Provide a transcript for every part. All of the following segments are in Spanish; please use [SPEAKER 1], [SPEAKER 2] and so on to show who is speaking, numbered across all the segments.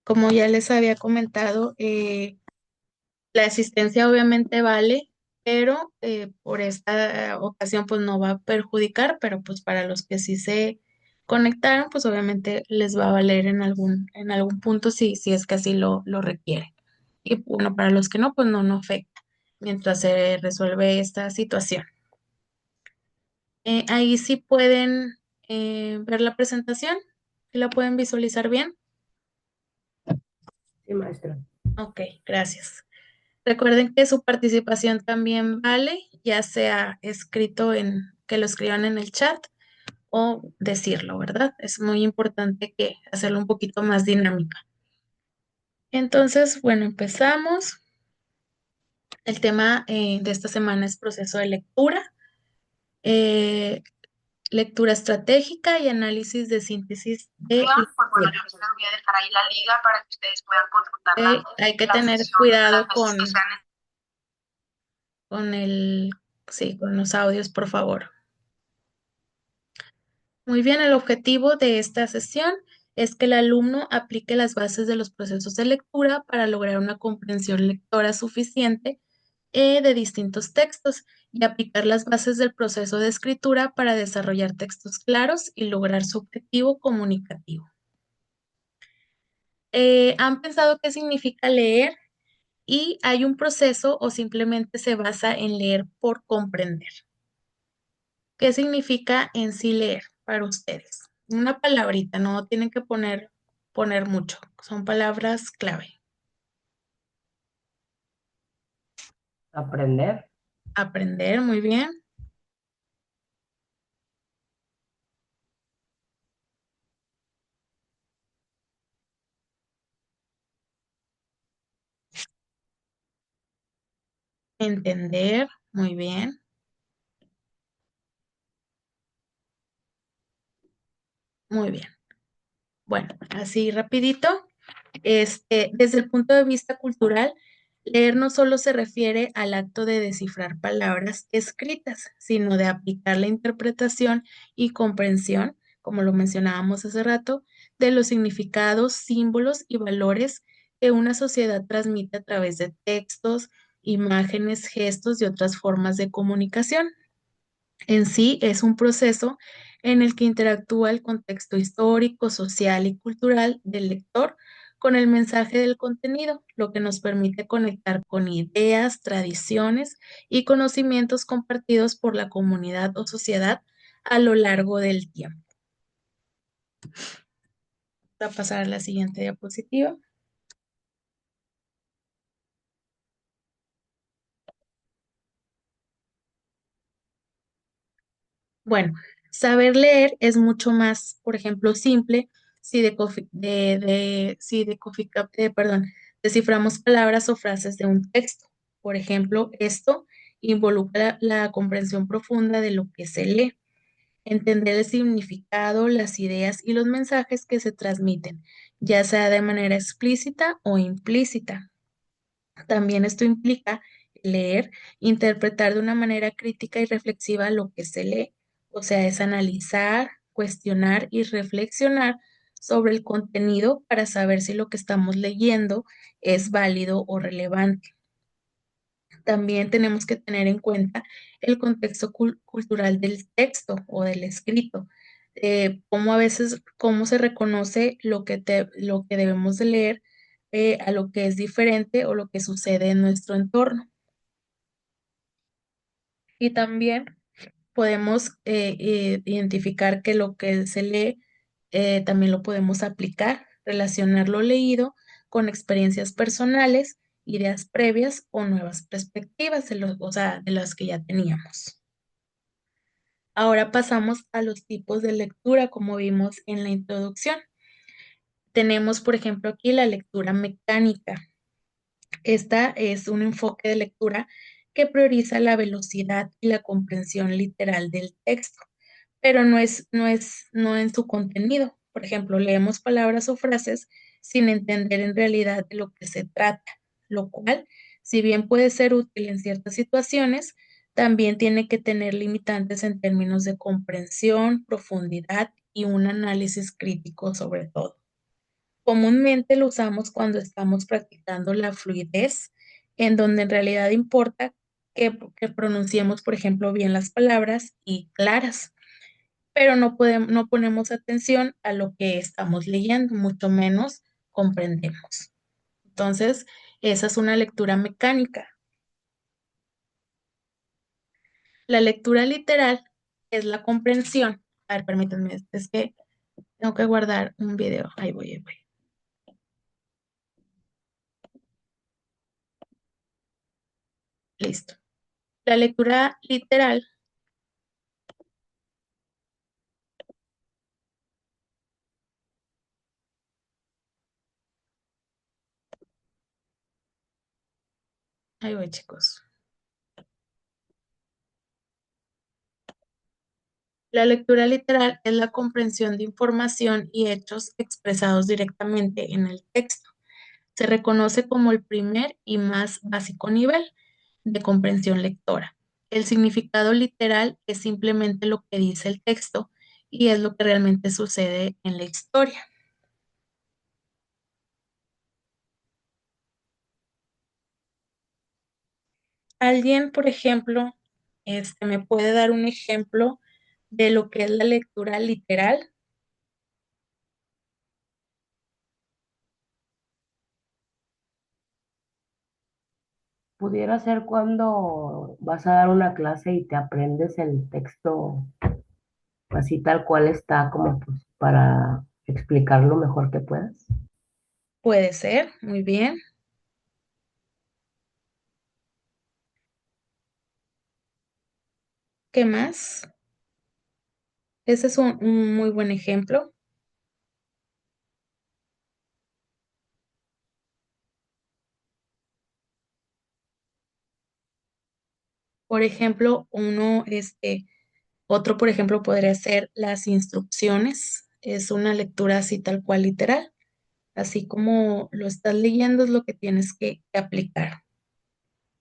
[SPEAKER 1] Como ya les había comentado, la asistencia obviamente vale, pero por esta ocasión pues no va a perjudicar, pero pues para los que sí se conectaron, pues obviamente les va a valer en algún punto si es que así lo requiere. Y bueno, para los que no, pues no afecta mientras se resuelve esta situación. Ahí sí pueden ver la presentación, ¿sí la pueden visualizar bien?
[SPEAKER 2] Sí, maestra.
[SPEAKER 1] Ok, gracias. Recuerden que su participación también vale, ya sea escrito que lo escriban en el chat o decirlo, ¿verdad? Es muy importante que hacerlo un poquito más dinámica. Entonces, bueno, empezamos. El tema de esta semana es proceso de lectura, eh, lectura estratégica y análisis de síntesis de
[SPEAKER 2] Pues bueno,
[SPEAKER 1] lectura.
[SPEAKER 2] yo les voy a dejar ahí la liga para que ustedes puedan consultar
[SPEAKER 1] Hay que
[SPEAKER 2] la
[SPEAKER 1] tener
[SPEAKER 2] sesión
[SPEAKER 1] cuidado
[SPEAKER 2] las veces que sean.
[SPEAKER 1] con sí, con los audios, por favor. Muy bien, el objetivo de esta sesión es que el alumno aplique las bases de los procesos de lectura para lograr una comprensión lectora suficiente de distintos textos y aplicar las bases del proceso de escritura para desarrollar textos claros y lograr su objetivo comunicativo. ¿Han pensado qué significa leer? ¿Y hay un proceso o simplemente se basa en leer por comprender? ¿Qué significa en sí leer para ustedes? Una palabrita, no tienen que poner mucho, son palabras clave.
[SPEAKER 2] Aprender,
[SPEAKER 1] Aprender, muy bien, entender, muy bien, muy bien. Bueno, así rapidito, desde el punto de vista cultural, leer no solo se refiere al acto de descifrar palabras escritas, sino de aplicar la interpretación y comprensión, como lo mencionábamos hace rato, de los significados, símbolos y valores que una sociedad transmite a través de textos, imágenes, gestos y otras formas de comunicación. En sí es un proceso en el que interactúa el contexto histórico, social y cultural del lector con el mensaje del contenido, lo que nos permite conectar con ideas, tradiciones y conocimientos compartidos por la comunidad o sociedad a lo largo del tiempo. Voy a pasar a la siguiente diapositiva. Bueno, saber leer es mucho más, por ejemplo, simple si, si perdón, desciframos palabras o frases de un texto. Por ejemplo, esto involucra la comprensión profunda de lo que se lee, entender el significado, las ideas y los mensajes que se transmiten, ya sea de manera explícita o implícita. También esto implica leer, interpretar de una manera crítica y reflexiva lo que se lee, o sea, es analizar, cuestionar y reflexionar sobre el contenido para saber si lo que estamos leyendo es válido o relevante. También tenemos que tener en cuenta el contexto cultural del texto o del escrito, cómo a veces, cómo se reconoce lo que debemos de leer a lo que es diferente o lo que sucede en nuestro entorno. Y también podemos identificar que lo que se lee también lo podemos aplicar, relacionar lo leído con experiencias personales, ideas previas o nuevas perspectivas o sea, de las que ya teníamos. Ahora pasamos a los tipos de lectura, como vimos en la introducción. Tenemos, por ejemplo, aquí la lectura mecánica. Esta es un enfoque de lectura que prioriza la velocidad y la comprensión literal del texto, pero no en su contenido. Por ejemplo, leemos palabras o frases sin entender en realidad de lo que se trata, lo cual, si bien puede ser útil en ciertas situaciones, también tiene que tener limitantes en términos de comprensión, profundidad y un análisis crítico sobre todo. Comúnmente lo usamos cuando estamos practicando la fluidez, en donde en realidad importa que pronunciemos, por ejemplo, bien las palabras y claras, pero no ponemos atención a lo que estamos leyendo, mucho menos comprendemos. Entonces, esa es una lectura mecánica. La lectura literal es la comprensión. A ver, permítanme, es que tengo que guardar un video. Ahí voy, ahí voy. Listo. La lectura literal, ahí voy, chicos. La lectura literal es la comprensión de información y hechos expresados directamente en el texto. Se reconoce como el primer y más básico nivel de comprensión lectora. El significado literal es simplemente lo que dice el texto y es lo que realmente sucede en la historia. Alguien, por ejemplo, me puede dar un ejemplo de lo que es la lectura literal.
[SPEAKER 3] Pudiera ser cuando vas a dar una clase y te aprendes el texto así tal cual está, como pues para explicar lo mejor que puedas.
[SPEAKER 1] Puede ser, muy bien. ¿Qué más? Ese es un muy buen ejemplo. Por ejemplo, otro, por ejemplo, podría ser las instrucciones. Es una lectura así tal cual literal. Así como lo estás leyendo es lo que tienes que aplicar.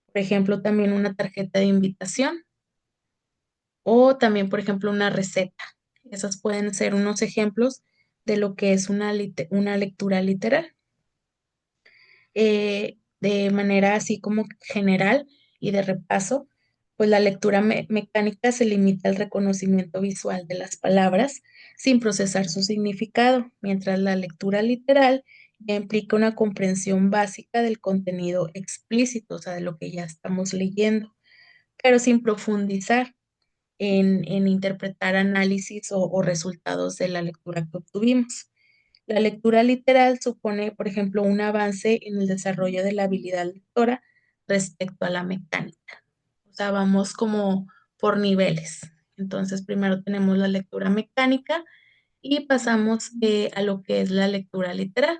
[SPEAKER 1] Por ejemplo, también una tarjeta de invitación o también, por ejemplo, una receta. Esos pueden ser unos ejemplos de lo que es una lectura literal. De manera así como general y de repaso, pues la lectura mecánica se limita al reconocimiento visual de las palabras sin procesar su significado, mientras la lectura literal ya implica una comprensión básica del contenido explícito, o sea, de lo que ya estamos leyendo, pero sin profundizar en interpretar análisis o resultados de la lectura que obtuvimos. La lectura literal supone, por ejemplo, un avance en el desarrollo de la habilidad lectora respecto a la mecánica. O sea, vamos como por niveles. Entonces, primero tenemos la lectura mecánica y pasamos a lo que es la lectura literal.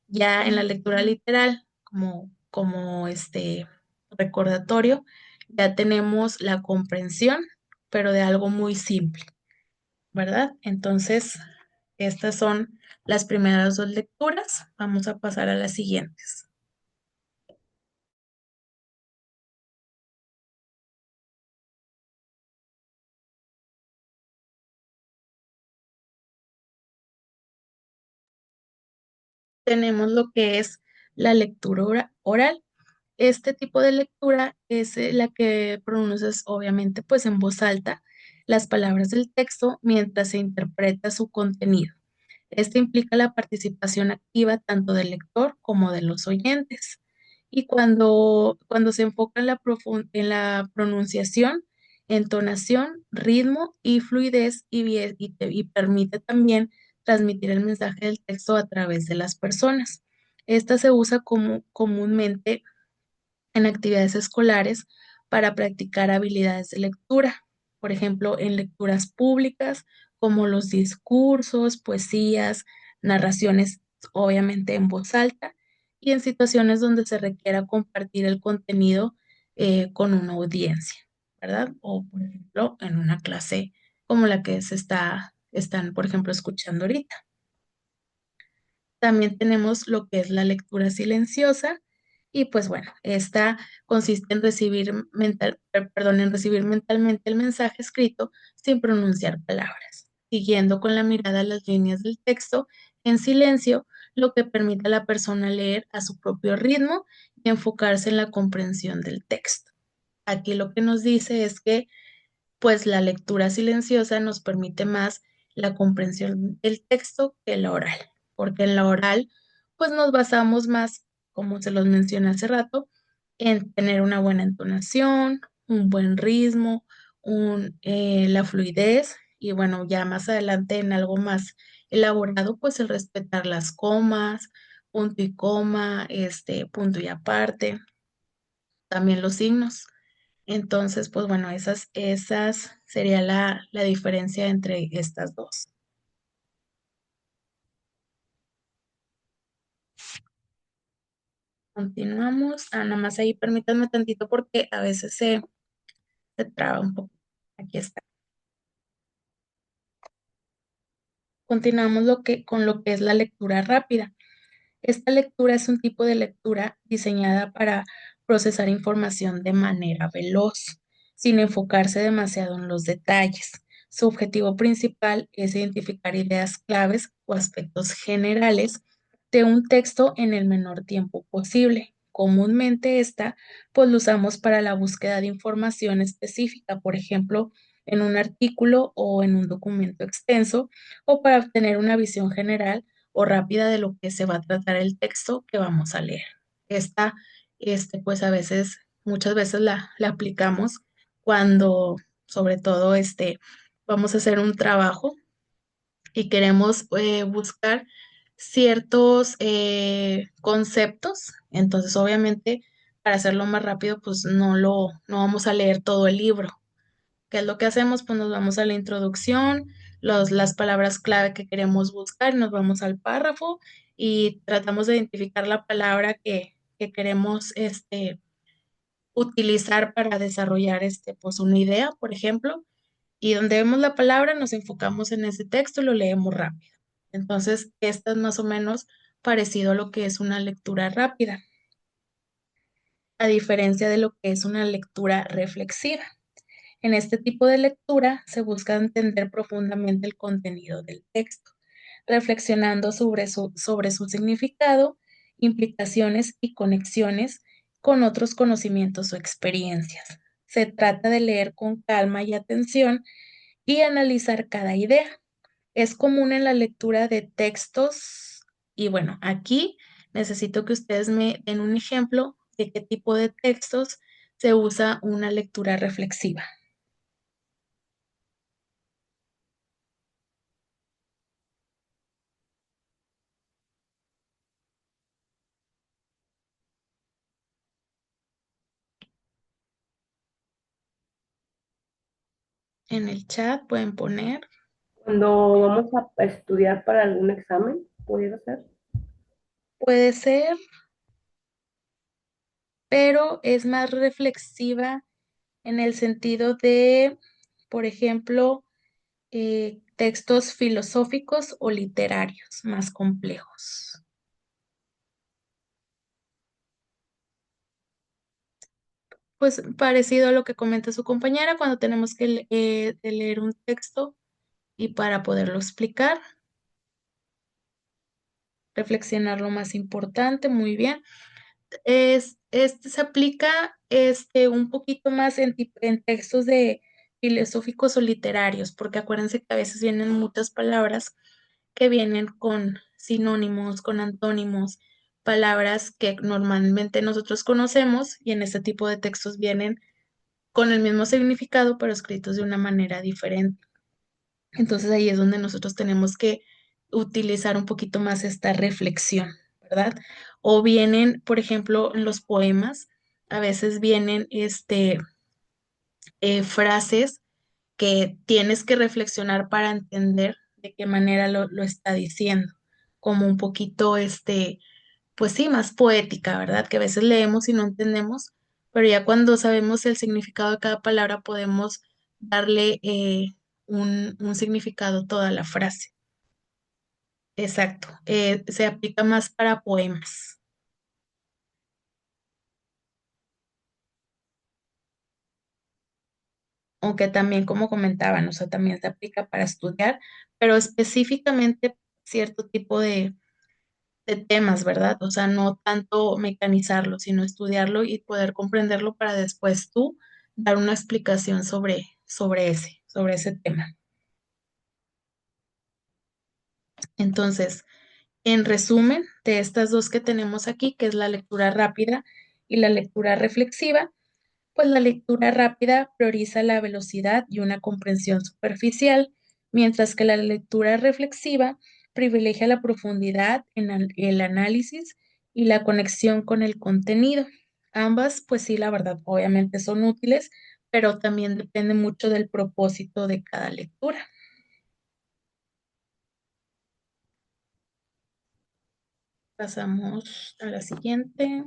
[SPEAKER 1] Ya en la lectura literal, como recordatorio, ya tenemos la comprensión, pero de algo muy simple, ¿verdad? Entonces, estas son las primeras dos lecturas. Vamos a pasar a las siguientes. Tenemos lo que es la lectura oral. Este tipo de lectura es la que pronuncias obviamente pues en voz alta las palabras del texto mientras se interpreta su contenido. Esto implica la participación activa tanto del lector como de los oyentes. Y cuando se enfoca en la pronunciación, entonación, ritmo y fluidez y permite también transmitir el mensaje del texto a través de las personas. Esta se usa comúnmente en actividades escolares para practicar habilidades de lectura, por ejemplo, en lecturas públicas como los discursos, poesías, narraciones, obviamente en voz alta, y en situaciones donde se requiera compartir el contenido con una audiencia, ¿verdad? O, por ejemplo, en una clase como la que están, por ejemplo, escuchando ahorita. También tenemos lo que es la lectura silenciosa y pues bueno, esta consiste en en recibir mentalmente el mensaje escrito sin pronunciar palabras, siguiendo con la mirada las líneas del texto en silencio, lo que permite a la persona leer a su propio ritmo y enfocarse en la comprensión del texto. Aquí lo que nos dice es que pues la lectura silenciosa nos permite más la comprensión del texto que la oral, porque en la oral pues nos basamos más, como se los mencioné hace rato, en tener una buena entonación, un buen ritmo, la fluidez y bueno, ya más adelante en algo más elaborado, pues el respetar las comas, punto y coma, punto y aparte, también los signos. Entonces, pues bueno, esas sería la diferencia entre estas dos. Continuamos. Ah, nada más ahí permítanme tantito porque a veces se traba un poco. Aquí está. Continuamos con lo que es la lectura rápida. Esta lectura es un tipo de lectura diseñada para procesar información de manera veloz, sin enfocarse demasiado en los detalles. Su objetivo principal es identificar ideas claves o aspectos generales de un texto en el menor tiempo posible. Comúnmente esta, pues lo usamos para la búsqueda de información específica, por ejemplo, en un artículo o en un documento extenso, o para obtener una visión general o rápida de lo que se va a tratar el texto que vamos a leer. Esta, pues a veces, muchas veces la aplicamos cuando, sobre todo, vamos a hacer un trabajo y queremos buscar ciertos conceptos. Entonces, obviamente, para hacerlo más rápido, pues no vamos a leer todo el libro. ¿Qué es lo que hacemos? Pues nos vamos a la introducción, las palabras clave que queremos buscar, nos vamos al párrafo y tratamos de identificar la palabra que queremos utilizar para desarrollar pues una idea, por ejemplo, y donde vemos la palabra nos enfocamos en ese texto y lo leemos rápido. Entonces, esto es más o menos parecido a lo que es una lectura rápida, a diferencia de lo que es una lectura reflexiva. En este tipo de lectura se busca entender profundamente el contenido del texto, reflexionando sobre su significado, implicaciones y conexiones con otros conocimientos o experiencias. Se trata de leer con calma y atención y analizar cada idea. Es común en la lectura de textos y bueno, aquí necesito que ustedes me den un ejemplo de qué tipo de textos se usa una lectura reflexiva. En el chat pueden poner.
[SPEAKER 3] Cuando vamos a estudiar para algún examen, ¿pudiera ser?
[SPEAKER 1] Puede ser, pero es más reflexiva en el sentido de, por ejemplo, textos filosóficos o literarios más complejos. Pues parecido a lo que comenta su compañera cuando tenemos que de leer un texto y para poderlo explicar, reflexionar lo más importante, muy bien. Este se aplica un poquito más en textos de filosóficos o literarios, porque acuérdense que a veces vienen muchas palabras que vienen con sinónimos, con antónimos, palabras que normalmente nosotros conocemos y en este tipo de textos vienen con el mismo significado, pero escritos de una manera diferente. Entonces ahí es donde nosotros tenemos que utilizar un poquito más esta reflexión, ¿verdad? O vienen, por ejemplo, en los poemas, a veces vienen frases que tienes que reflexionar para entender de qué manera lo está diciendo, como un poquito, pues sí, más poética, ¿verdad? Que a veces leemos y no entendemos, pero ya cuando sabemos el significado de cada palabra podemos darle un significado a toda la frase. Exacto, se aplica más para poemas, aunque también como comentaban, o sea, también se aplica para estudiar, pero específicamente cierto tipo de temas, ¿verdad? O sea, no tanto mecanizarlo, sino estudiarlo y poder comprenderlo para después tú dar una explicación sobre ese tema. Entonces, en resumen de estas dos que tenemos aquí, que es la lectura rápida y la lectura reflexiva, pues la lectura rápida prioriza la velocidad y una comprensión superficial, mientras que la lectura reflexiva privilegia la profundidad en el análisis y la conexión con el contenido. Ambas, pues sí, la verdad, obviamente son útiles, pero también depende mucho del propósito de cada lectura. Pasamos a la siguiente.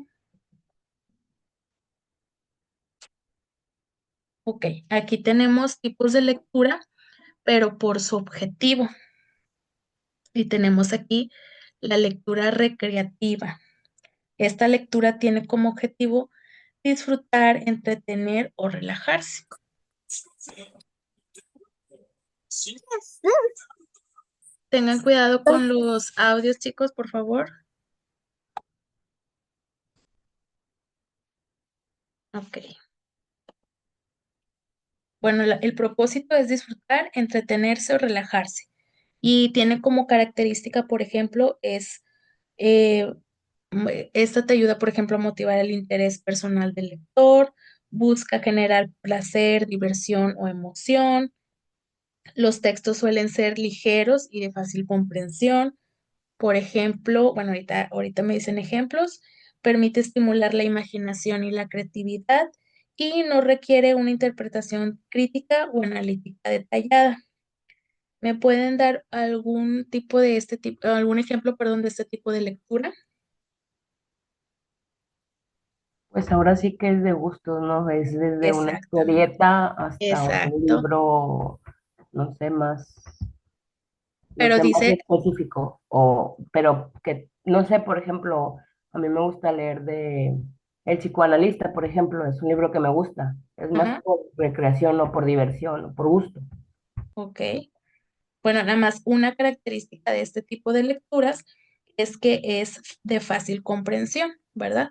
[SPEAKER 1] Ok, aquí tenemos tipos de lectura, pero por su objetivo. Y tenemos aquí la lectura recreativa. Esta lectura tiene como objetivo disfrutar, entretener o relajarse. Tengan cuidado con los audios, chicos, por favor. Ok. Bueno, el propósito es disfrutar, entretenerse o relajarse. Y tiene como característica, por ejemplo, eh, esta te ayuda, por ejemplo, a motivar el interés personal del lector, busca generar placer, diversión o emoción. Los textos suelen ser ligeros y de fácil comprensión. Por ejemplo, bueno, ahorita me dicen ejemplos, permite estimular la imaginación y la creatividad y no requiere una interpretación crítica o analítica detallada. ¿Me pueden dar algún tipo de este tipo, algún ejemplo, perdón, de este tipo de lectura?
[SPEAKER 3] Pues ahora sí que es de gustos, ¿no? Es desde una
[SPEAKER 1] Exactamente.
[SPEAKER 3] historieta hasta un
[SPEAKER 1] Exacto.
[SPEAKER 3] libro, no sé, no
[SPEAKER 1] Pero
[SPEAKER 3] sé, más
[SPEAKER 1] dice,
[SPEAKER 3] específico, pero que, no sé, por ejemplo, a mí me gusta leer de El psicoanalista, por ejemplo, es un libro que me gusta, es más
[SPEAKER 1] ajá,
[SPEAKER 3] por recreación o por diversión o por gusto.
[SPEAKER 1] ok. Bueno, nada más una característica de este tipo de lecturas es que es de fácil comprensión, ¿verdad?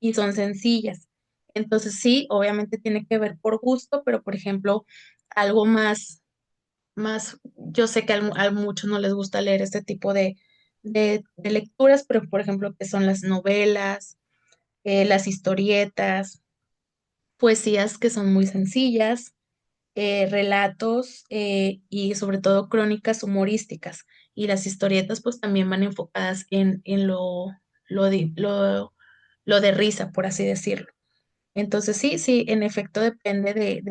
[SPEAKER 1] Y son sencillas. Entonces sí, obviamente tiene que ver por gusto, pero por ejemplo, algo yo sé que a muchos no les gusta leer este tipo de lecturas, pero por ejemplo, que son las novelas, las historietas, poesías que son muy sencillas, relatos y sobre todo crónicas humorísticas. Y las historietas pues también van enfocadas en lo de risa, por así decirlo. Entonces sí, sí, en efecto depende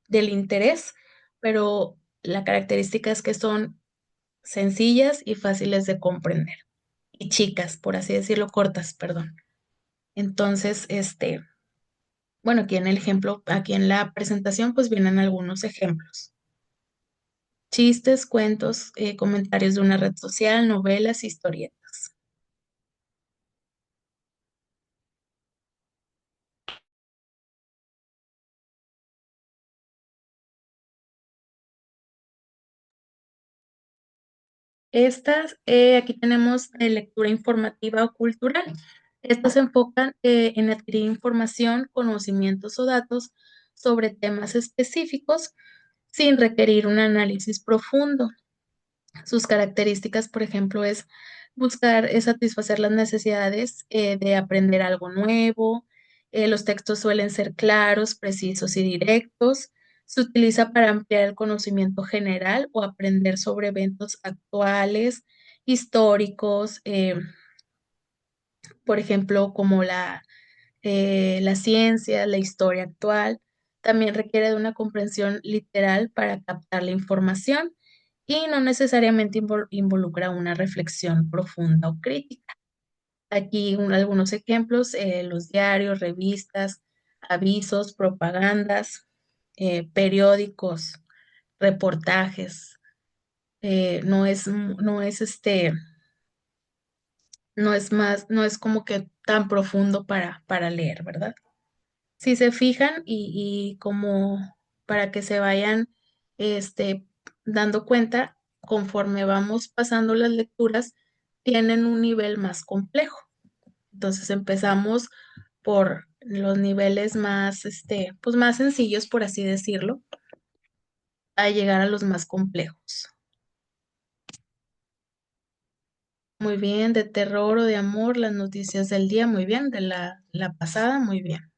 [SPEAKER 1] del interés, pero la característica es que son sencillas y fáciles de comprender. Y chicas, por así decirlo, cortas, perdón. Entonces, bueno, aquí en el ejemplo, aquí en la presentación, pues vienen algunos ejemplos. Chistes, cuentos, comentarios de una red social, novelas, historietas. Aquí tenemos lectura informativa o cultural. Estas se enfocan en adquirir información, conocimientos o datos sobre temas específicos sin requerir un análisis profundo. Sus características, por ejemplo, es buscar satisfacer las necesidades de aprender algo nuevo. Los textos suelen ser claros, precisos y directos. Se utiliza para ampliar el conocimiento general o aprender sobre eventos actuales, históricos, por ejemplo, como la ciencia, la historia actual. También requiere de una comprensión literal para captar la información y no necesariamente involucra una reflexión profunda o crítica. Aquí algunos ejemplos, los diarios, revistas, avisos, propagandas, periódicos, reportajes. No es como que tan profundo para leer, ¿verdad? Si se fijan y como para que se vayan este, dando cuenta, conforme vamos pasando las lecturas, tienen un nivel más complejo. Entonces empezamos por los niveles más, pues más sencillos, por así decirlo, a llegar a los más complejos. Muy bien, de terror o de amor, las noticias del día, muy bien, de la pasada, muy bien.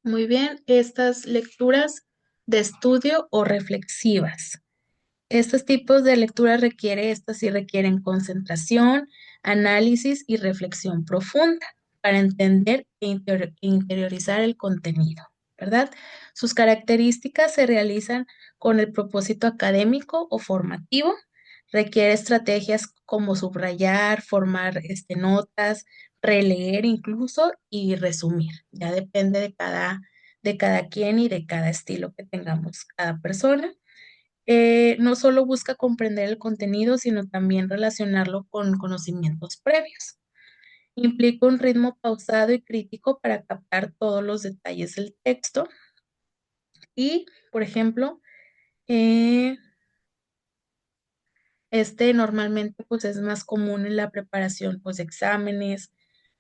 [SPEAKER 1] Muy bien, estas lecturas de estudio o reflexivas. Estos tipos de lectura estas sí requieren concentración, análisis y reflexión profunda para entender e interiorizar el contenido, ¿verdad? Sus características se realizan con el propósito académico o formativo. Requiere estrategias como subrayar, formar notas, releer incluso y resumir. Ya depende de cada quien y de cada estilo que tengamos cada persona. No solo busca comprender el contenido, sino también relacionarlo con conocimientos previos. Implica un ritmo pausado y crítico para captar todos los detalles del texto. Y, por ejemplo, eh, normalmente pues es más común en la preparación pues de exámenes,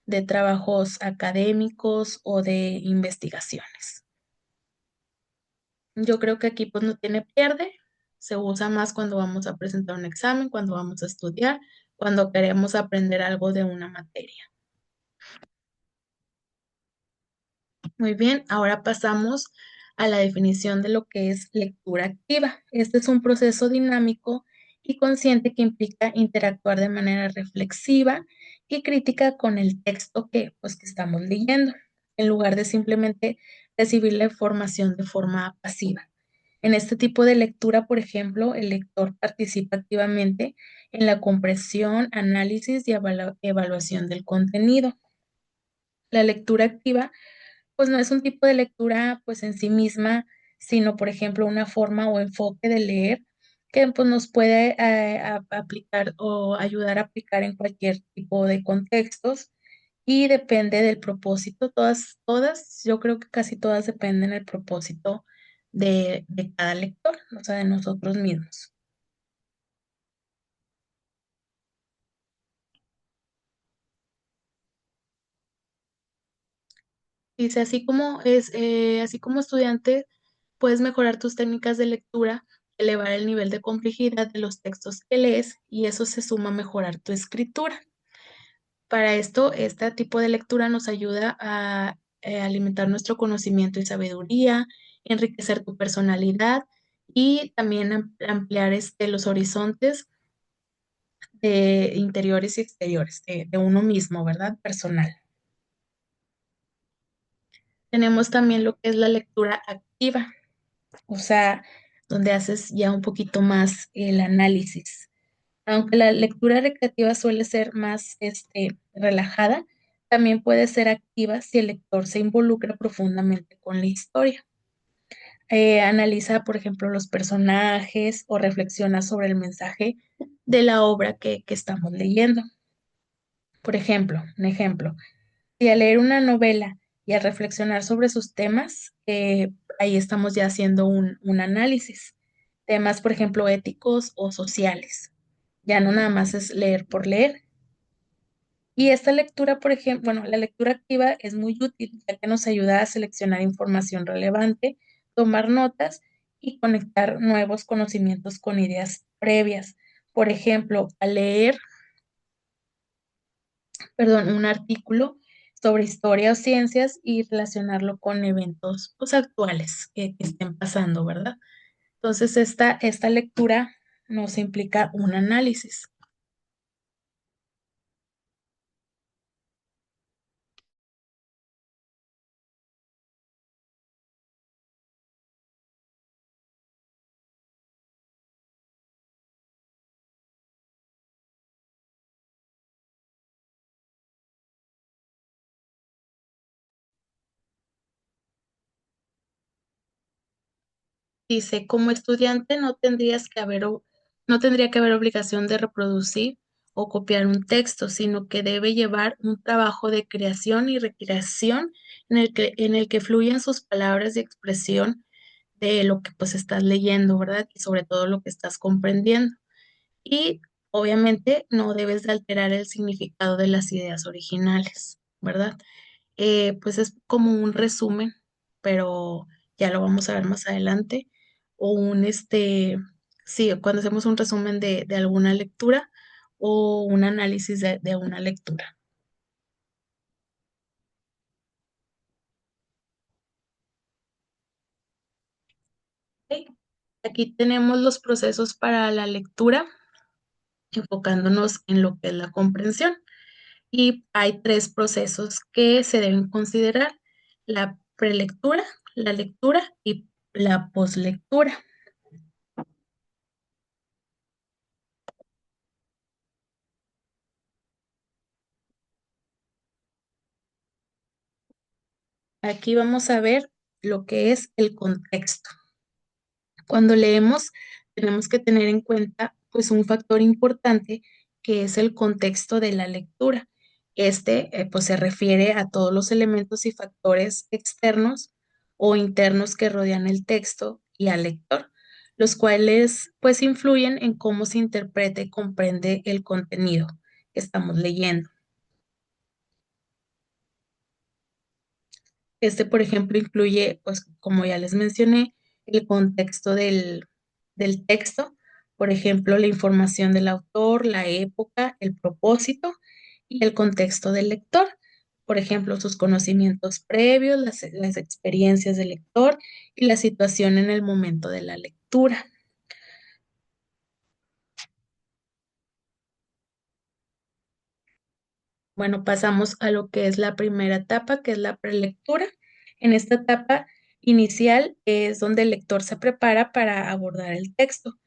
[SPEAKER 1] de trabajos académicos o de investigaciones. Yo creo que aquí pues no tiene pierde, se usa más cuando vamos a presentar un examen, cuando vamos a estudiar, cuando queremos aprender algo de una materia. Muy bien, ahora pasamos a la definición de lo que es lectura activa. Este es un proceso dinámico y consciente que implica interactuar de manera reflexiva y crítica con el texto que estamos leyendo, en lugar de simplemente recibir la información de forma pasiva. En este tipo de lectura, por ejemplo, el lector participa activamente en la comprensión, análisis y evaluación del contenido. La lectura activa, pues no es un tipo de lectura, pues en sí misma, sino, por ejemplo, una forma o enfoque de leer que pues, nos puede aplicar o ayudar a aplicar en cualquier tipo de contextos y depende del propósito. Todas, yo creo que casi todas dependen del propósito de cada lector, o sea, de nosotros mismos. Dice, así como estudiante, puedes mejorar tus técnicas de lectura, elevar el nivel de complejidad de los textos que lees y eso se suma a mejorar tu escritura. Para esto, este tipo de lectura nos ayuda a alimentar nuestro conocimiento y sabiduría, enriquecer tu personalidad y también ampliar los horizontes de interiores y exteriores de uno mismo, ¿verdad? Personal. Tenemos también lo que es la lectura activa, o sea, donde haces ya un poquito más el análisis. Aunque la lectura recreativa suele ser más relajada, también puede ser activa si el lector se involucra profundamente con la historia. Analiza, por ejemplo, los personajes o reflexiona sobre el mensaje de la obra que estamos leyendo. Por ejemplo, un ejemplo, si al leer una novela y al reflexionar sobre sus temas, ahí estamos ya haciendo un análisis. Temas, por ejemplo, éticos o sociales. Ya no nada más es leer por leer. Y esta lectura, por ejemplo, bueno, la lectura activa es muy útil, ya que nos ayuda a seleccionar información relevante, tomar notas y conectar nuevos conocimientos con ideas previas. Por ejemplo, al leer, perdón, un artículo sobre historia o ciencias y relacionarlo con eventos pues, actuales que estén pasando, ¿verdad? Entonces, esta lectura nos implica un análisis. Dice, como estudiante no tendría que haber obligación de reproducir o copiar un texto, sino que debe llevar un trabajo de creación y recreación en el que fluyan sus palabras de expresión de lo que pues estás leyendo, ¿verdad? Y sobre todo lo que estás comprendiendo. Y obviamente no debes de alterar el significado de las ideas originales, ¿verdad? Pues es como un resumen, pero ya lo vamos a ver más adelante, o sí, cuando hacemos un resumen de alguna lectura o un análisis de una lectura. ¿Ok? Aquí tenemos los procesos para la lectura, enfocándonos en lo que es la comprensión. Y hay tres procesos que se deben considerar: la prelectura, la lectura y la poslectura. Aquí vamos a ver lo que es el contexto. Cuando leemos, tenemos que tener en cuenta pues un factor importante que es el contexto de la lectura. Pues se refiere a todos los elementos y factores externos o internos que rodean el texto y al lector, los cuales pues influyen en cómo se interpreta y comprende el contenido que estamos leyendo. Por ejemplo, incluye, pues, como ya les mencioné, el contexto del texto, por ejemplo, la información del autor, la época, el propósito y el contexto del lector. Por ejemplo, sus conocimientos previos, las experiencias del lector y la situación en el momento de la lectura. Bueno, pasamos a lo que es la primera etapa, que es la prelectura. En esta etapa inicial es donde el lector se prepara para abordar el texto.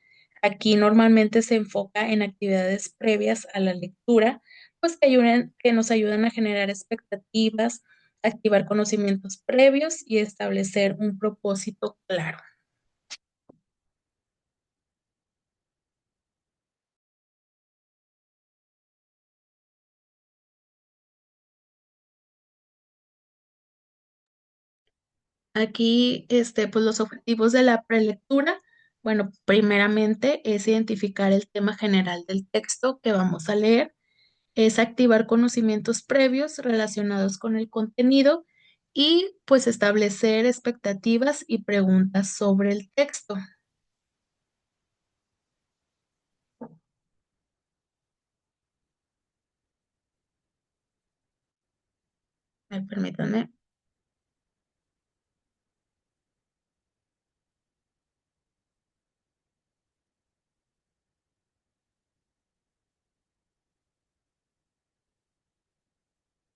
[SPEAKER 1] Aquí normalmente se enfoca en actividades previas a la lectura, pues que nos ayudan a generar expectativas, activar conocimientos previos y establecer un propósito claro. Aquí, pues los objetivos de la prelectura, bueno, primeramente es identificar el tema general del texto que vamos a leer, es activar conocimientos previos relacionados con el contenido y pues establecer expectativas y preguntas sobre el texto. Ay, permítanme.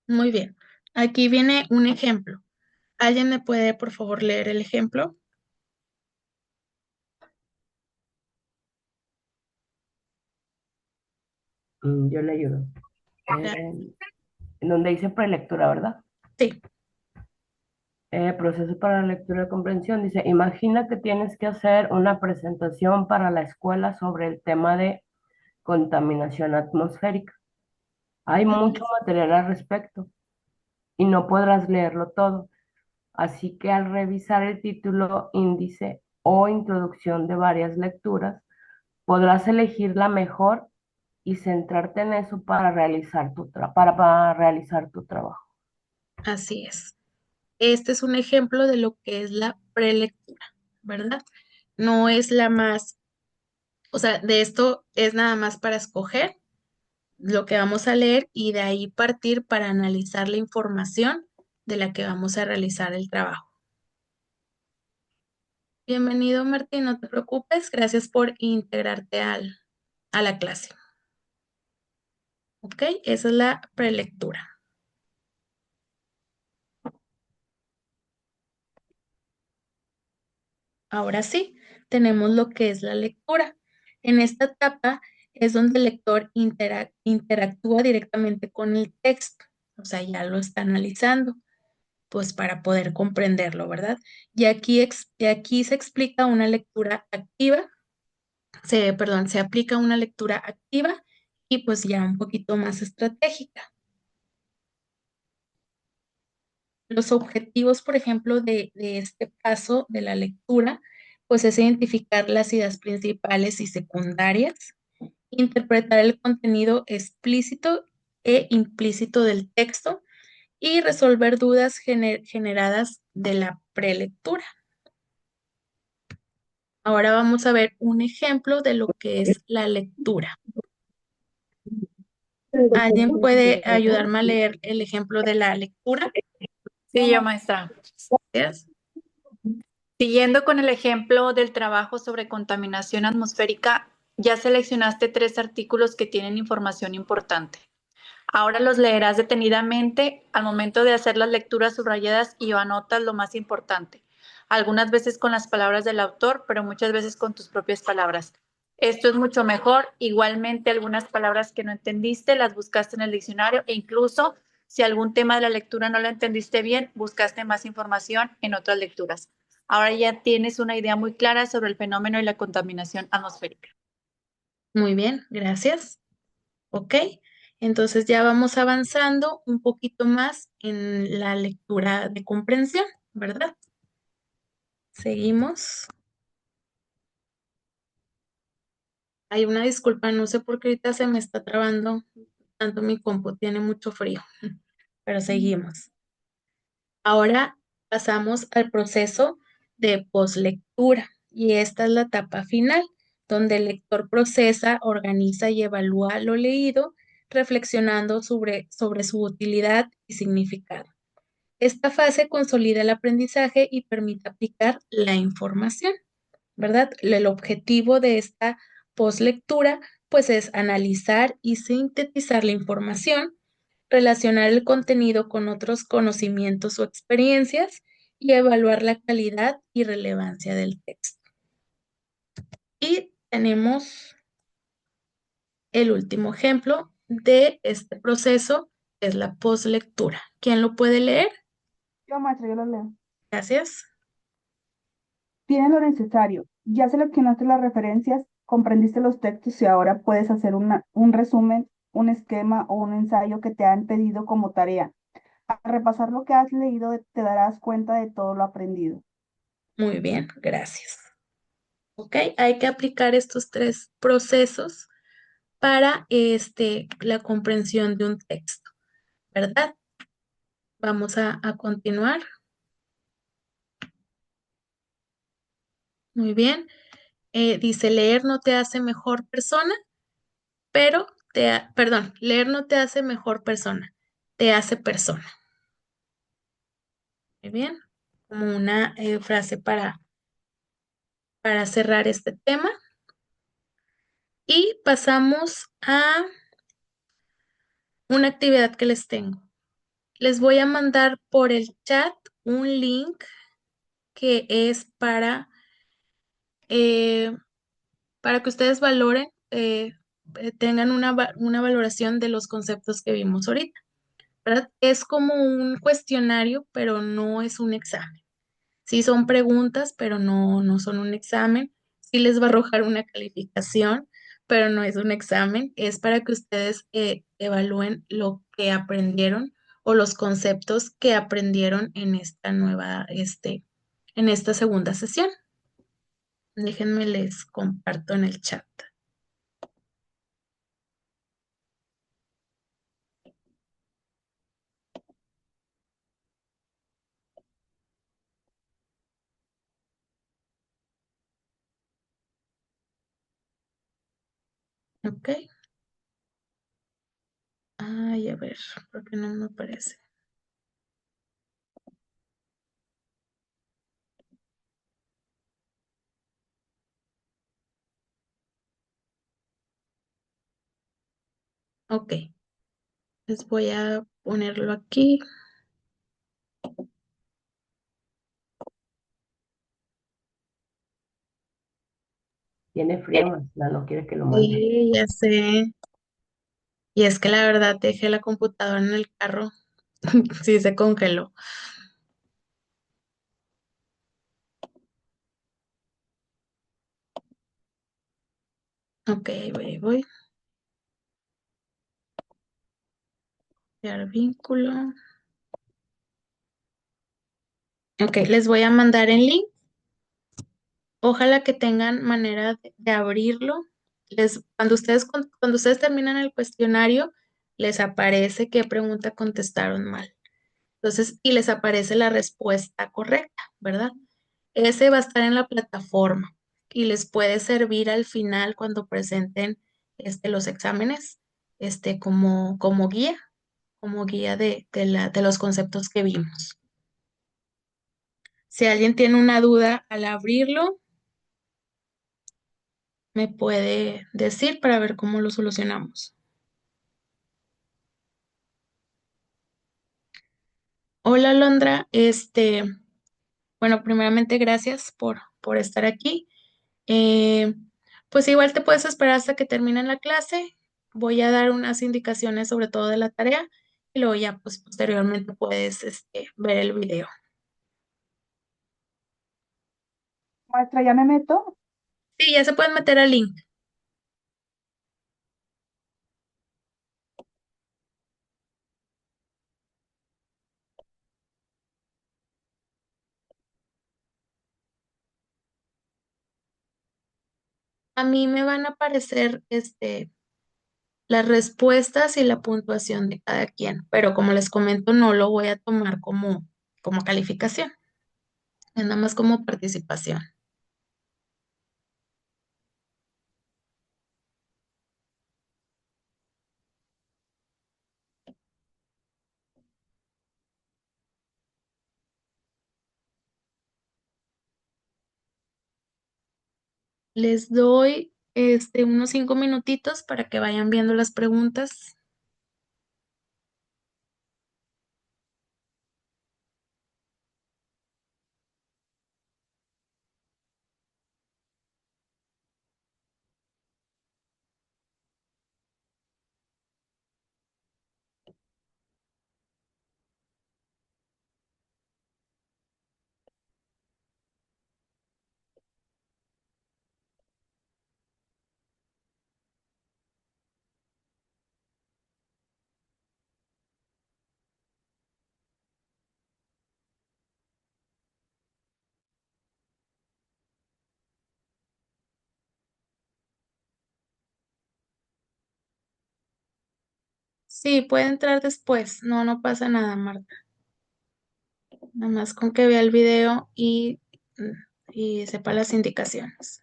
[SPEAKER 1] Muy bien. Aquí viene un ejemplo. ¿Alguien me puede, por favor, leer el ejemplo?
[SPEAKER 3] Yo le ayudo.
[SPEAKER 1] Claro.
[SPEAKER 3] En donde dice prelectura, ¿verdad?
[SPEAKER 1] Sí,
[SPEAKER 3] Proceso para la lectura de comprensión. Dice, imagina que tienes que hacer una presentación para la escuela sobre el tema de contaminación atmosférica. Hay mucho material al respecto y no podrás leerlo todo. Así que al revisar el título, índice o introducción de varias lecturas, podrás elegir la mejor y centrarte en eso para realizar para realizar tu trabajo.
[SPEAKER 1] así es. Este es un ejemplo de lo que es la prelectura, ¿verdad? No es la más, o sea, de esto es nada más para escoger lo que vamos a leer y de ahí partir para analizar la información de la que vamos a realizar el trabajo. Bienvenido, Martín, no te preocupes, gracias por integrarte a la clase. ¿Ok? Esa es la prelectura. Ahora sí, tenemos lo que es la lectura. En esta etapa es donde el lector interactúa directamente con el texto, o sea, ya lo está analizando, pues para poder comprenderlo, ¿verdad? Y aquí se explica una lectura activa, perdón, se aplica una lectura activa y pues ya un poquito más estratégica. Los objetivos, por ejemplo, de este paso de la lectura, pues es identificar las ideas principales y secundarias, interpretar el contenido explícito e implícito del texto y resolver dudas generadas de la prelectura. Ahora vamos a ver un ejemplo de lo que es la lectura. ¿Alguien puede ayudarme a leer el ejemplo de la lectura?
[SPEAKER 4] Sí, yo, maestra.
[SPEAKER 1] Gracias.
[SPEAKER 4] Siguiendo con el ejemplo del trabajo sobre contaminación atmosférica, ya seleccionaste 3 artículos que tienen información importante. Ahora los leerás detenidamente al momento de hacer las lecturas subrayadas y anotas lo más importante, algunas veces con las palabras del autor, pero muchas veces con tus propias palabras. Esto es mucho mejor. Igualmente, algunas palabras que no entendiste las buscaste en el diccionario e incluso si algún tema de la lectura no lo entendiste bien, buscaste más información en otras lecturas. Ahora ya tienes una idea muy clara sobre el fenómeno y la contaminación atmosférica.
[SPEAKER 1] Muy bien, gracias. Ok, entonces ya vamos avanzando un poquito más en la lectura de comprensión, ¿verdad? Seguimos. Hay una disculpa, no sé por qué ahorita se me está trabando tanto mi compu, tiene mucho frío, pero seguimos. Ahora pasamos al proceso de poslectura y esta es la etapa final, donde el lector procesa, organiza y evalúa lo leído, reflexionando sobre su utilidad y significado. Esta fase consolida el aprendizaje y permite aplicar la información, ¿verdad? El objetivo de esta postlectura, pues es analizar y sintetizar la información, relacionar el contenido con otros conocimientos o experiencias y evaluar la calidad y relevancia del texto. Y tenemos el último ejemplo de este proceso, que es la postlectura. ¿Quién lo puede leer?
[SPEAKER 5] Yo, maestra, yo lo leo.
[SPEAKER 1] Gracias.
[SPEAKER 5] Tienes lo necesario. Ya seleccionaste las referencias, comprendiste los textos y ahora puedes hacer un resumen, un esquema o un ensayo que te han pedido como tarea. Al repasar lo que has leído, te darás cuenta de todo lo aprendido.
[SPEAKER 1] Muy bien, gracias. ¿Ok? Hay que aplicar estos 3 procesos para la comprensión de un texto, ¿verdad? Vamos a continuar. Muy bien. Dice, leer no te hace mejor persona, pero perdón, leer no te hace mejor persona, te hace persona. Muy bien. Como una frase para cerrar este tema. Y pasamos a una actividad que les tengo. Les voy a mandar por el chat un link que es eh, para que ustedes valoren, tengan una valoración de los conceptos que vimos ahorita, ¿verdad? Es como un cuestionario, pero no es un examen. Sí son preguntas, pero no son un examen. Sí les va a arrojar una calificación, pero no es un examen. Es para que ustedes evalúen lo que aprendieron o los conceptos que aprendieron en esta en esta segunda sesión. Déjenme les comparto en el chat. Ok. Ay, a ver, ¿por qué no me aparece? Ok, les voy a ponerlo aquí.
[SPEAKER 3] Tiene frío, maestra, no quiere que lo mande.
[SPEAKER 1] Sí, ya sé. Y es que la verdad dejé la computadora en el carro. Sí, se congeló. Ok, voy. Crear vínculo. Ok, les voy a mandar el link. Ojalá que tengan manera de abrirlo. Cuando ustedes terminan el cuestionario, les aparece qué pregunta contestaron mal. Entonces, y les aparece la respuesta correcta, ¿verdad? Ese va a estar en la plataforma y les puede servir al final cuando presenten los exámenes como guía de los conceptos que vimos. Si alguien tiene una duda al abrirlo, me puede decir para ver cómo lo solucionamos. Hola, Londra. Bueno, primeramente gracias por estar aquí. Eh, pues igual te puedes esperar hasta que termine la clase. Voy a dar unas indicaciones sobre todo de la tarea y luego ya pues posteriormente puedes ver el video.
[SPEAKER 5] Maestra, ya me meto.
[SPEAKER 1] Sí, ya se pueden meter al link. A mí me van a aparecer las respuestas y la puntuación de cada quien, pero como les comento, no lo voy a tomar como calificación, es nada más como participación. Les doy unos 5 minutitos para que vayan viendo las preguntas. Sí, puede entrar después. No, no pasa nada, Marta. Nada más con que vea el video y sepa las indicaciones.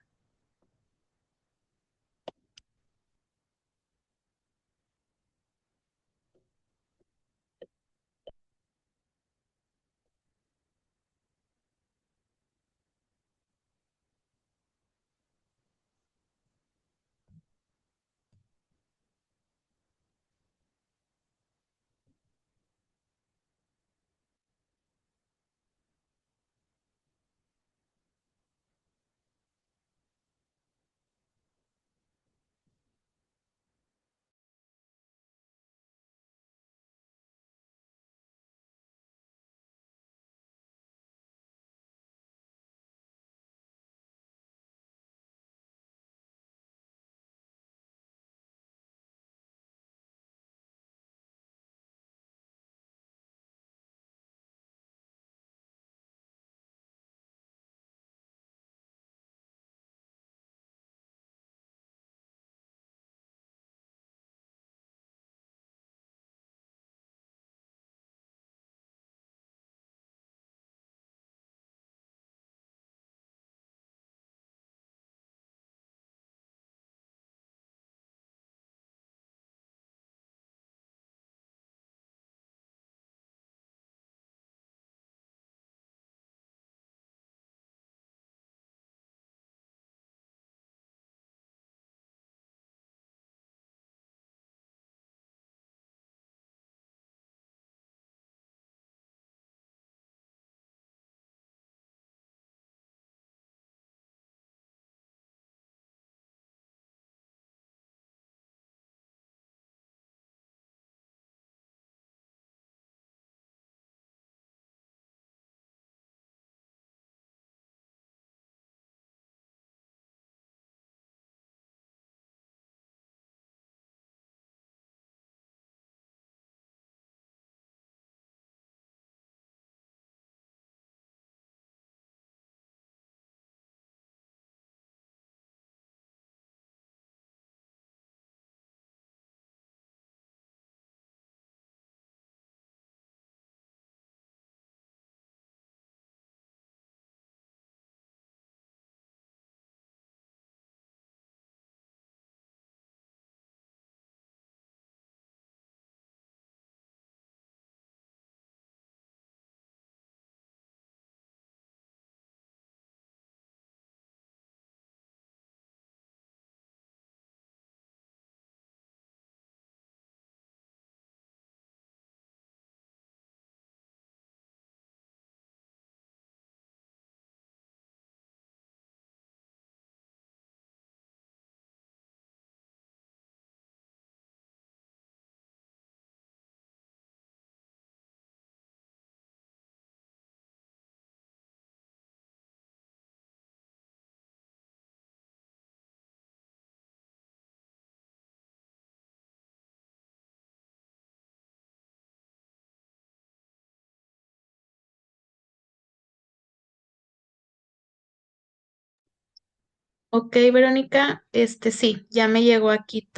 [SPEAKER 1] Ok, Verónica, sí, ya me llegó aquí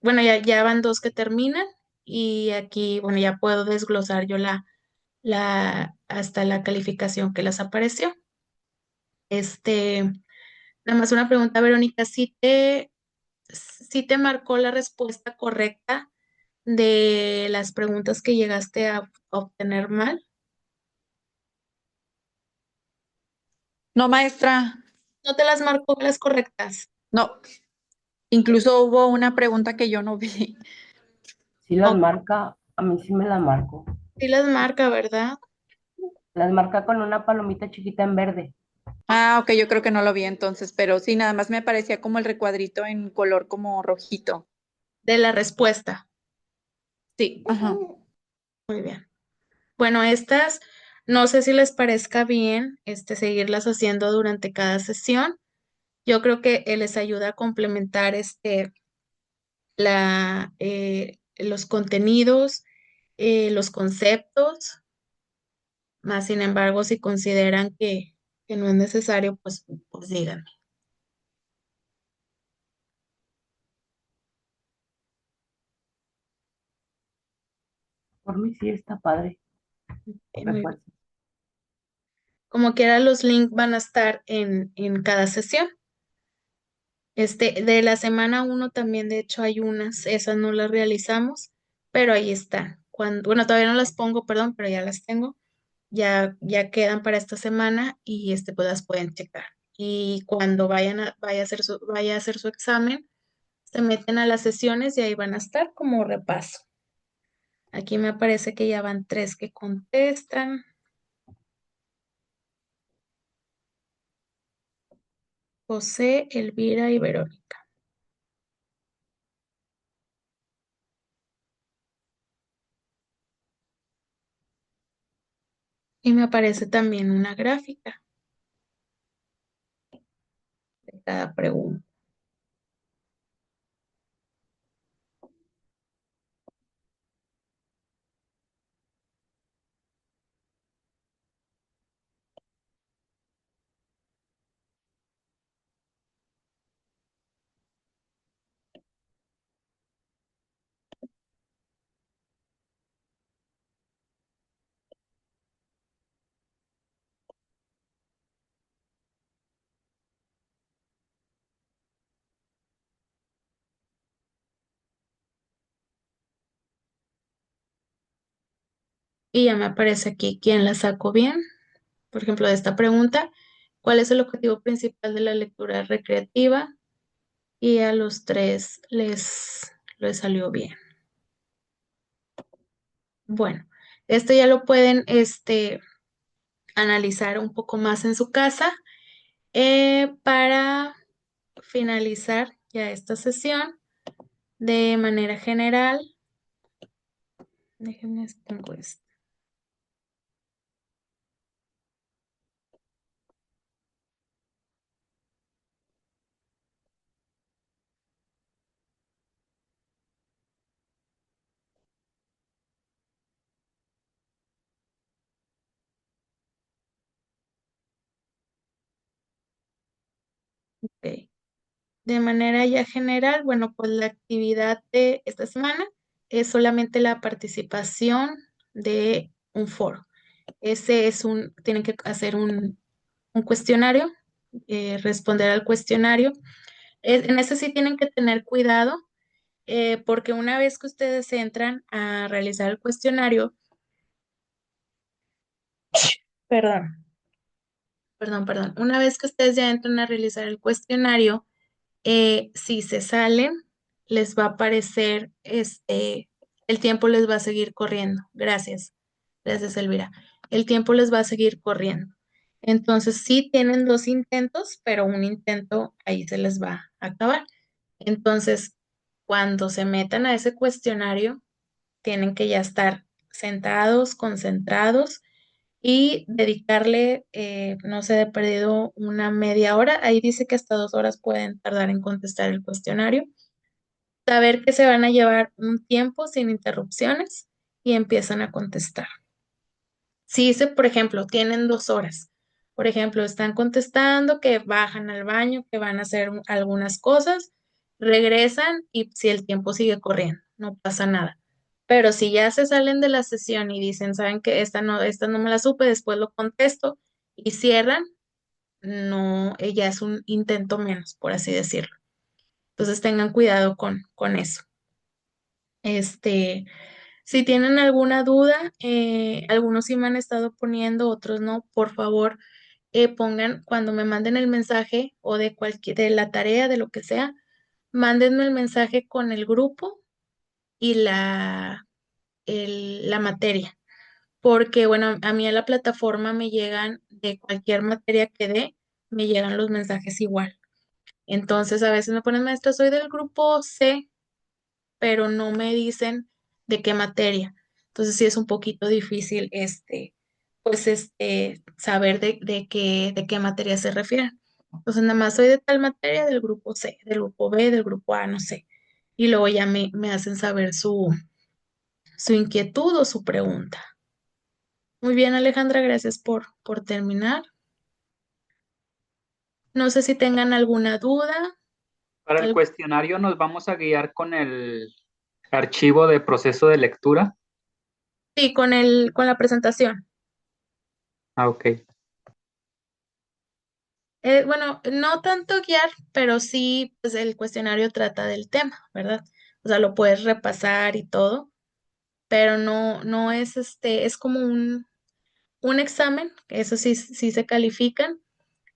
[SPEAKER 1] bueno, ya van dos que terminan y aquí, bueno, ya puedo desglosar yo hasta la calificación que les apareció. Nada más una pregunta, Verónica, ¿sí te marcó la respuesta correcta de las preguntas que llegaste a obtener mal?
[SPEAKER 4] No, maestra,
[SPEAKER 1] ¿No te las marcó las correctas?
[SPEAKER 4] no. Incluso hubo una pregunta que yo no vi.
[SPEAKER 3] Si las
[SPEAKER 1] O
[SPEAKER 3] marca, a mí sí me las marco.
[SPEAKER 1] sí las marca, ¿verdad?
[SPEAKER 3] Las marca con una palomita chiquita en verde.
[SPEAKER 4] Ah, ok, yo creo que no lo vi entonces, pero sí, nada más me parecía como el recuadrito en color como rojito.
[SPEAKER 1] De la respuesta.
[SPEAKER 4] Sí, ajá.
[SPEAKER 1] Muy bien. Bueno, estas no sé si les parezca bien seguirlas haciendo durante cada sesión. Yo creo que les ayuda a complementar los contenidos, los conceptos, más sin embargo, si consideran que no es necesario, pues díganme.
[SPEAKER 3] Por mí sí está padre.
[SPEAKER 1] Muy bien.
[SPEAKER 3] Refuerzo.
[SPEAKER 1] Como quiera, los links van a estar en cada sesión. De la semana uno también, de hecho, hay unas, esas no las realizamos, pero ahí están. Bueno, todavía no las pongo, perdón, pero ya las tengo. Ya quedan para esta semana y pues las pueden checar. Y cuando vaya a hacer su examen, se meten a las sesiones y ahí van a estar como repaso. Aquí me aparece que ya van tres que contestan. José, Elvira y Verónica. Y me aparece también una gráfica de cada pregunta. Y ya me aparece aquí quién la sacó bien. Por ejemplo, de esta pregunta, ¿cuál es el objetivo principal de la lectura recreativa? Y a los tres les salió bien. Bueno, esto ya lo pueden analizar un poco más en su casa. Para finalizar ya esta sesión, de manera general, déjenme pongo esto. Ok. De manera ya general, bueno, pues la actividad de esta semana es solamente la participación de un foro. Tienen que hacer un cuestionario, responder al cuestionario. En ese sí tienen que tener cuidado, porque una vez que ustedes entran a realizar el cuestionario, perdón, perdón, una vez que ustedes ya entran a realizar el cuestionario, si se salen, les va a aparecer, el tiempo les va a seguir corriendo. Gracias, gracias, Elvira. El tiempo les va a seguir corriendo. Entonces, sí tienen dos intentos, pero un intento ahí se les va a acabar. Entonces, cuando se metan a ese cuestionario, tienen que ya estar sentados, concentrados y dedicarle, no sé, de perdido una media hora. Ahí dice que hasta 2 horas pueden tardar en contestar el cuestionario. Saber que se van a llevar un tiempo sin interrupciones y empiezan a contestar. Si dice, por ejemplo, tienen 2 horas, Por ejemplo, están contestando que bajan al baño, que van a hacer algunas cosas, regresan y si el tiempo sigue corriendo, no pasa nada. Pero si ya se salen de la sesión y dicen, saben que esta no me la supe, después lo contesto y cierran, no, ya es un intento menos, por así decirlo. Entonces tengan cuidado con eso. Este, si tienen alguna duda, algunos sí me han estado poniendo, otros no, por favor, pongan cuando me manden el mensaje o de cualquier, de la tarea, de lo que sea, mándenme el mensaje con el grupo y la materia. Porque, bueno, a mí a la plataforma me llegan de cualquier materia que dé, me llegan los mensajes igual. Entonces, a veces me ponen, maestra, soy del grupo C, pero no me dicen de qué materia. Entonces sí es un poquito difícil pues saber de qué materia se refieren. Entonces nada más soy de tal materia del grupo C, del grupo B, del grupo A, no sé. Y luego ya me hacen saber su inquietud o su pregunta. Muy bien, Alejandra, gracias por terminar. No sé si tengan alguna duda.
[SPEAKER 6] Para el
[SPEAKER 1] Al-
[SPEAKER 6] cuestionario nos vamos a guiar con el archivo de proceso de lectura.
[SPEAKER 1] Sí, con la presentación.
[SPEAKER 6] Ah, ok.
[SPEAKER 1] Bueno, no tanto guiar, pero sí, pues el cuestionario trata del tema, ¿verdad? O sea, lo puedes repasar y todo, pero no es es como un examen, que eso sí, sí se califican,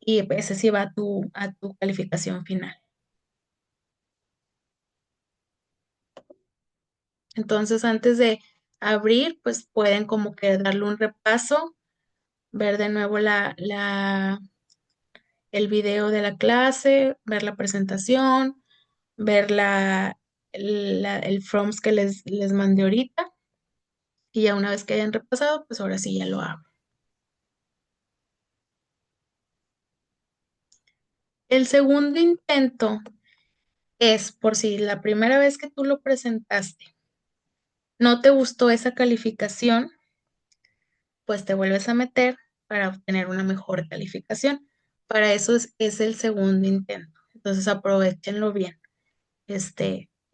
[SPEAKER 1] y ese sí va a tu calificación final. Entonces, antes de abrir, pues pueden como que darle un repaso, ver de nuevo el video de la clase, ver la presentación, ver el forms que les mandé ahorita y ya una vez que hayan repasado, pues ahora sí ya lo hago. El segundo intento es por si la primera vez que tú lo presentaste no te gustó esa calificación, pues te vuelves a meter para obtener una mejor calificación. Para eso es el segundo intento. Entonces aprovechenlo bien.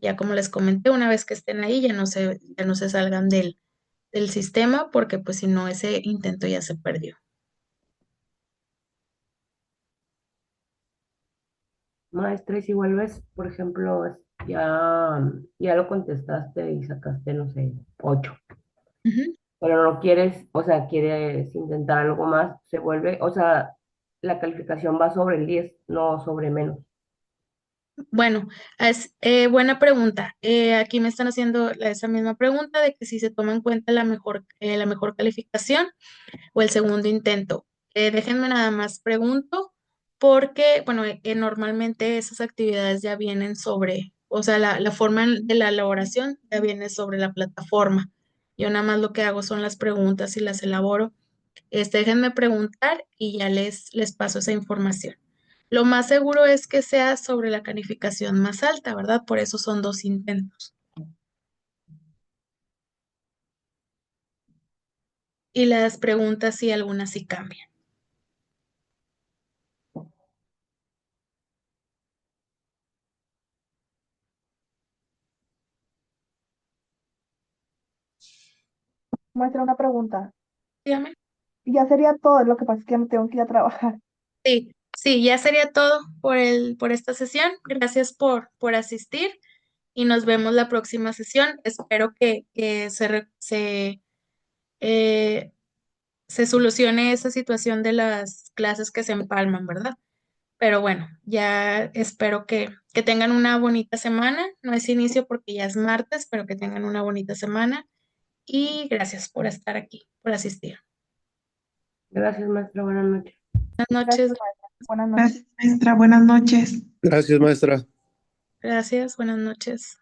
[SPEAKER 1] Ya como les comenté, una vez que estén ahí, ya no se salgan del sistema, porque pues si no, ese intento ya se perdió.
[SPEAKER 3] Maestra, y si vuelves, por ejemplo, ya lo contestaste y sacaste, no sé, 8,
[SPEAKER 1] Ujú.
[SPEAKER 3] pero no quieres, o sea, quieres intentar algo más, se vuelve, o sea, la calificación va sobre el 10, no sobre menos.
[SPEAKER 1] Bueno, buena pregunta. Aquí me están haciendo esa misma pregunta de que si se toma en cuenta la mejor calificación o el segundo intento. Déjenme nada más pregunto, porque, bueno, normalmente esas actividades ya vienen sobre, o sea, la forma de la elaboración ya viene sobre la plataforma. Yo nada más lo que hago son las preguntas y las elaboro. Déjenme preguntar y ya les paso esa información. Lo más seguro es que sea sobre la calificación más alta, ¿verdad? Por eso son dos intentos. Y las preguntas sí, algunas sí cambian.
[SPEAKER 5] Muestra una pregunta.
[SPEAKER 1] Dígame.
[SPEAKER 5] Ya sería todo, lo que pasa es que ya me tengo que ir a trabajar.
[SPEAKER 1] Sí, sí, ya sería todo por esta sesión. Gracias por asistir y nos vemos la próxima sesión. Espero que eh, se solucione esa situación de las clases que se empalman, ¿verdad? Pero bueno, ya espero que tengan una bonita semana. No es inicio porque ya es martes, pero que tengan una bonita semana. Y gracias por estar aquí, por asistir.
[SPEAKER 3] Gracias, maestra, buenas noches.
[SPEAKER 1] Buenas
[SPEAKER 5] Gracias,
[SPEAKER 1] noches.
[SPEAKER 5] maestra. Buenas noches.
[SPEAKER 7] Gracias, maestra. Buenas noches.
[SPEAKER 8] Gracias, maestra.
[SPEAKER 1] Gracias, buenas noches.